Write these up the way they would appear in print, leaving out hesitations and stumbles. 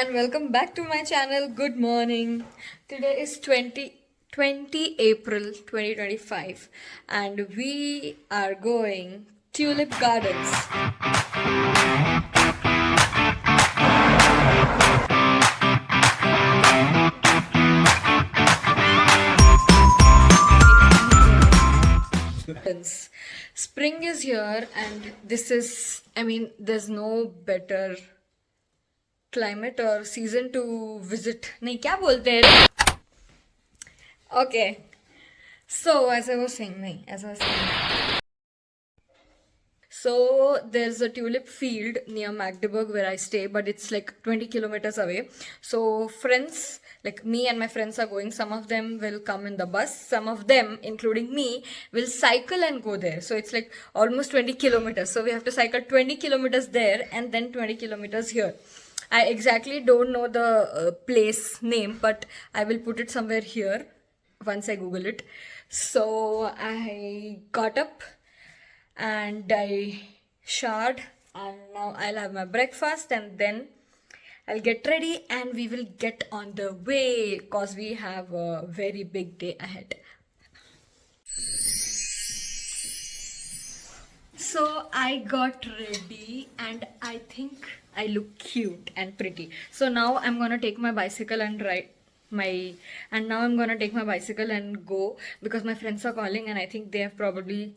and welcome back to my channel. Good morning. Today is 20 April 2025 and we are going Tulip Gardens. Spring is here and this is, there's no better climate or season to visit. नहीं क्या बोलते हैं? Okay. So as I was saying, So there's a tulip field near Magdeburg where I stay, but it's like 20 kilometers away. So friends, like me and my friends are going. Some of them will come in the bus. Some of them, including me, will cycle and go there. So it's like almost 20 kilometers. So we have to cycle 20 kilometers there and then 20 kilometers here. I exactly don't know the place name, but I will put it somewhere here once I Google it. So I got up and I showered and now I'll have my breakfast and then I'll get ready and we will get on the way because we have a very big day ahead. So I got ready and I think I look cute and pretty. So now I'm gonna take my bicycle and take my bicycle and go because my friends are calling and I think they have probably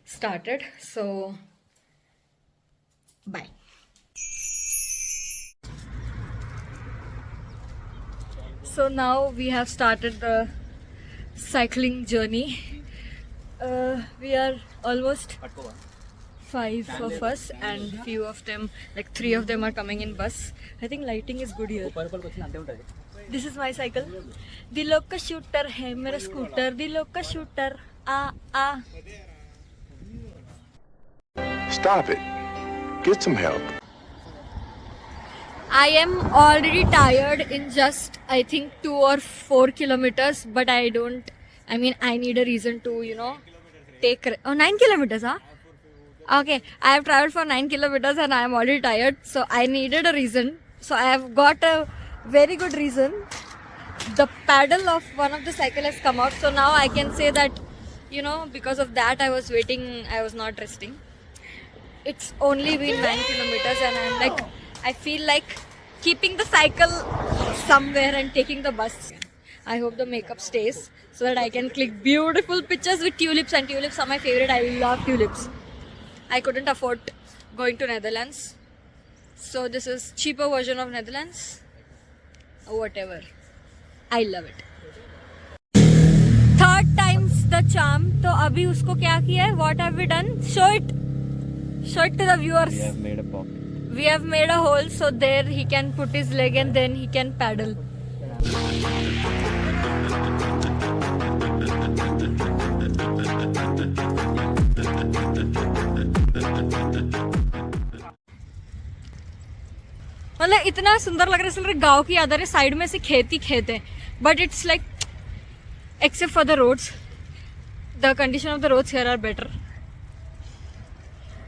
started. So bye. So now we have started the cycling journey. We are almost 5 of us and few of them, like 3 of them are coming in bus. I think lighting is good here. This is my cycle. दिलों का shooter है मेरा scooter, दिलों का shooter आ. Stop it. Get some help. I am already tired in just I think 2 or 4 kilometers, but I need a reason to, take 9 kilometers, huh? Okay, I have traveled for 9 kilometers and I am already tired, so I needed a reason. So I have got a very good reason. The paddle of one of the cycle has come out, so now I can say that, because of that I was waiting, I was not resting. It's only been 9 kilometers and I feel like keeping the cycle somewhere and taking the bus. I hope the makeup stays so that I can click beautiful pictures with tulips, and tulips are my favorite. I love tulips. I couldn't afford going to Netherlands, so this is cheaper version of Netherlands. Whatever, I love it. Third time's the charm. तो अभी उसको क्या किया है? What have we done? Show it to the viewers. We have made a pocket. We have made a hole so there he can put his leg and then he can paddle. मतलब इतना सुंदर लग रहा है, गांव की याद आ रही, साइड में से खेत ही खेत है, but it's like except for the roads, the condition of the roads here are better,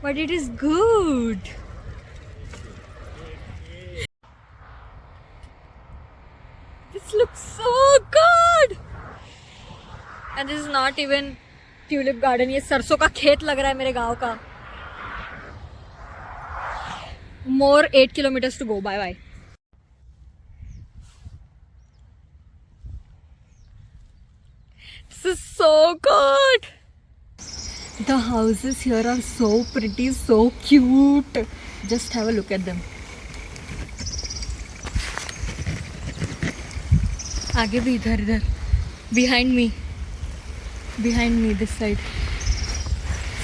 but it is good. This looks so good. And this is not even tulip garden, ये सरसों का खेत लग रहा है मेरे गांव का. More 8 kilometers to go. Bye bye. This is so good. The houses here are so pretty, so cute. Just have a look at them. आगे भी इधर behind me this side.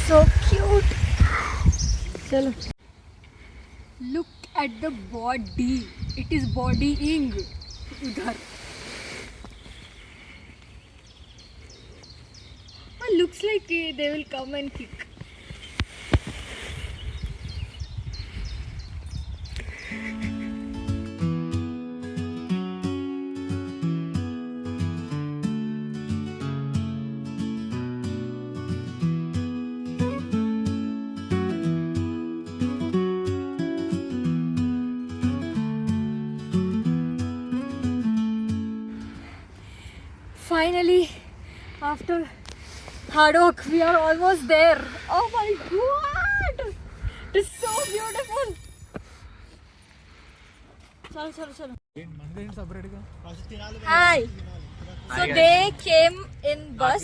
So cute. चलो. Look at the body. It is bodying. उधर. Looks like they will come and kick. finally, after hard work, we are almost there. Oh my god! It is so beautiful. Chalo. Hi. So they came in bus.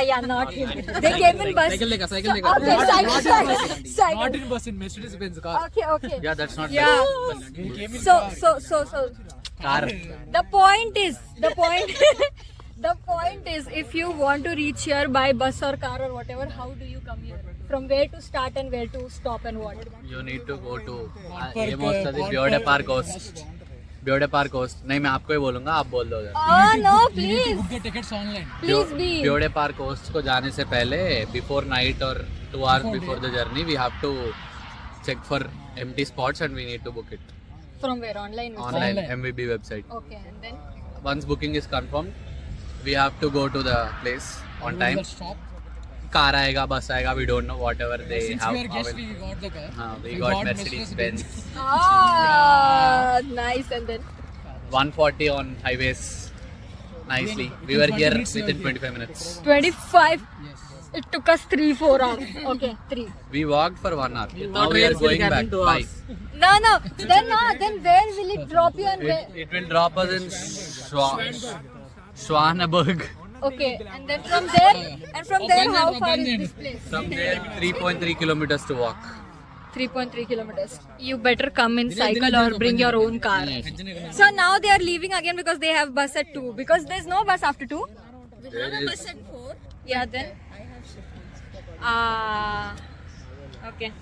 Yeah, not him. They came in bus. Cycle. Okay, cycle. Not in bus, in Mercedes Benz car. Okay. Yeah, that's not Yeah. So. car. The point is, if you want to reach here by bus or car or whatever, how do you come here? From where to start and where to stop and what? You need to go to Beauty Park Coast. Beauty Park Coast. नहीं मैं आपको ही बोलूँगा, आप बोल दोगे. Oh no, please. Book the tickets online. Please be. Beauty Park Coast को जाने से पहले, before night or 2 hours before the journey, we have to check for empty spots and we need to book it. From where? Online? Online, MVB website. Okay, and then? Once booking is confirmed, we have to go to the place on time. We'll stop. Car आएगा, bus आएगा, we don't know whatever they Since have. we are guests, we got the car. हाँ, we got Mercedes Benz. Ah, nice. And then? 140 on highways. Nicely. We were here within 25 minutes. 25. Yes. It took us 3-4 hours. Okay, 3. We walked for 1 hour. Now we are going back. Bye. No. Then where will it drop you and where? It will drop us in Schwaneberg. Okay, and then from there, how far is this place? From there, 3.3 kilometers to walk. 3.3 kilometers. You better come in cycle or bring your own car. So now they are leaving again because they have bus at 2. Because there's no bus after 2. We have a bus at 4. Yeah, then. Okay.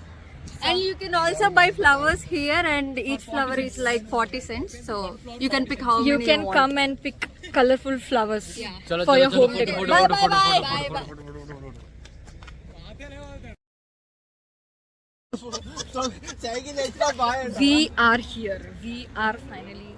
And you can also buy flowers here, and each flower is like 40 cents. So you can pick how You many can you want. come and pick colorful flowers Chalo, for chalo, your chalo, home photo, decor. photo, Bye, photo, bye, photo, bye. We are here. We are finally.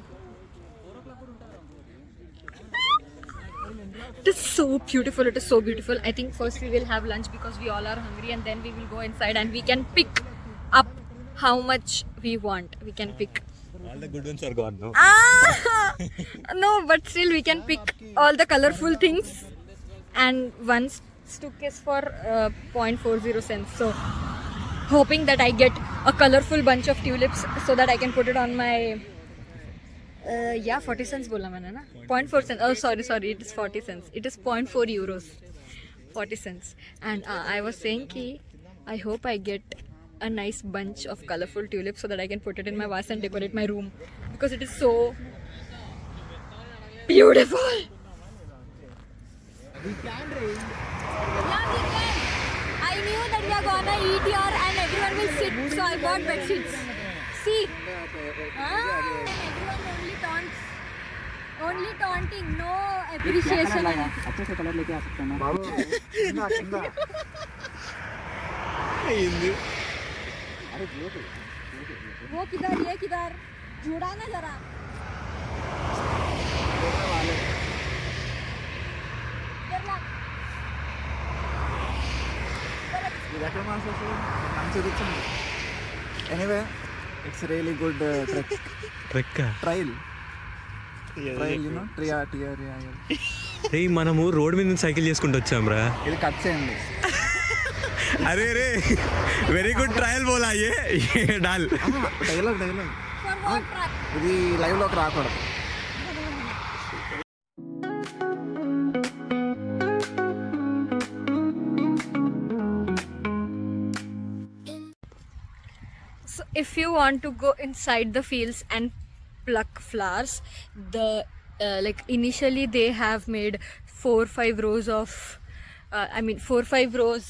It is so beautiful. It is so beautiful. I think first we will have lunch because we all are hungry, and then we will go inside and we can pick up how much we want. We can pick. All the good ones are gone, no? No, but still we can pick all the colorful things. And one stick is for 0.40 cents. So hoping that I get a colorful bunch of tulips so that I can put it on my 40 cents bola maine na 0.4 cents. Oh sorry, it is 40 cents. It is 0.4 euros. 40 cents. And I was saying ki I hope I get a nice bunch of colorful tulips so that I can put it in my vase and decorate my room because it is so beautiful. We can. I knew that we are gonna eat here and everyone will sit, so I bought bed sheets. See? Everyone only taunting, no appreciation. अच्छे से colour लेके आ सकते हैं वो किधर ये किधर जुड़ा ना जरा Anyway, it's a really good trail, you know, trial. రే మనము రోడ్ మీద నుంచి సైకిల్ చేసుకుంటూ వచ్చాం రా. ఇది కట్ చేయండి. అరే రే వెరీ గుడ్ ట్రయల్ బోలా ఏ డాల్ డైలాగ్ ఇది లైవ్ లోకి రాకూడదు. So if you want to go inside the fields and pluck flowers, the like initially they have made 4-5 rows of 4-5 rows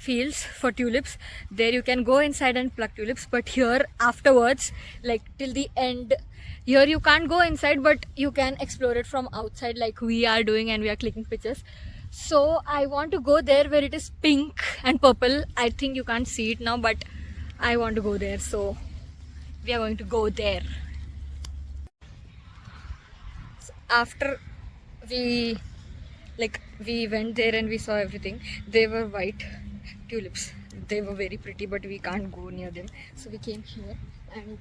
fields for tulips. There you can go inside and pluck tulips, but here afterwards, like till the end, here you can't go inside, but you can explore it from outside like we are doing, and we are clicking pictures. So I want to go there where it is pink and purple. I think you can't see it now, but I want to go there, so we are going to go there. So after we went there and we saw everything, they were white tulips. They were very pretty, but we can't go near them, so we came here and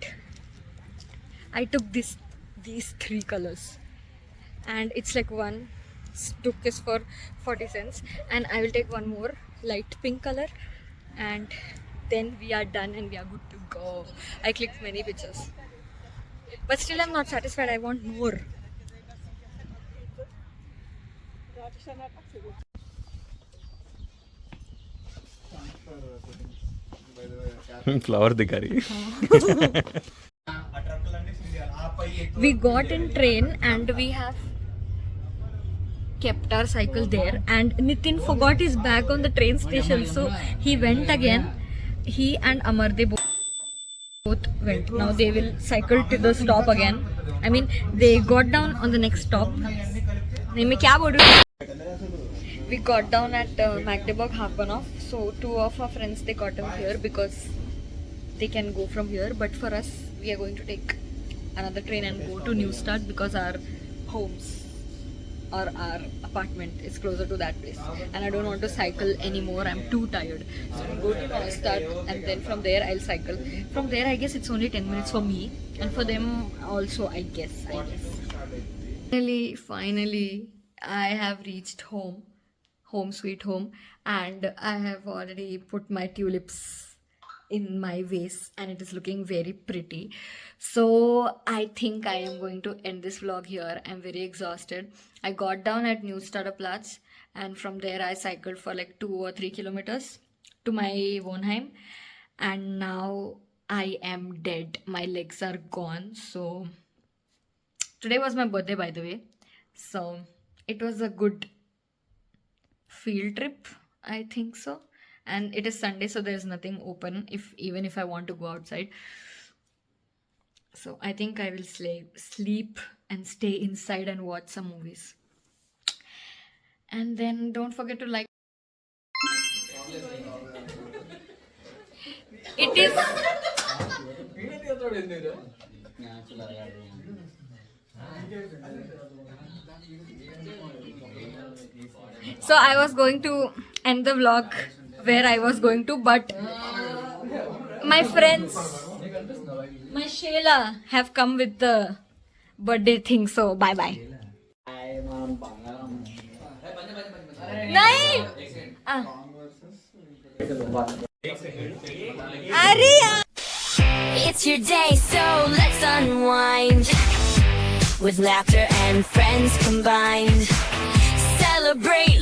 I took these 3 colors, and it's like one took this for 40 cents. And I will take one more light pink color, and then we are done and we are good to go. I clicked many pictures, but still I'm not satisfied. I want more. Flower दिखा रही We got in train and we have kept our cycle there, and Nitin forgot his bag on the train station, so he went again. He and Amar, they both went. Now they will cycle to the stop again. I mean, they got down on the next stop. We got down at Magdeburg Hauptbahnhof. So 2 of our friends, they got down here because they can go from here. But for us, we are going to take another train and go to Neustadt because our homes or our apartment is closer to that place, and I don't want to cycle anymore. I'm too tired. So we go to Neustadt, and then from there I'll cycle. From there, I guess it's only 10 minutes for me, and for them also, I guess. Finally, I have reached home sweet home, and I have already put my tulips in my vase, and it is looking very pretty. So I think I am going to end this vlog here. I'm very exhausted. I got down at Neustadt, and from there I cycled for like 2 or 3 kilometers to my Wohnheim, and now I am dead. My legs are gone. So today was my birthday, by the way, so it was a good field trip, I think so. And it is Sunday, so there's nothing open even if I want to go outside. So I think I will sleep and stay inside and watch some movies. And then don't forget to like. It is. So I was going to end the vlog where I was going to, but my friends, my Shayla, have come with the birthday thing, so bye bye. नहीं अरे It's your day, so let's unwind with laughter and friends combined. Celebrate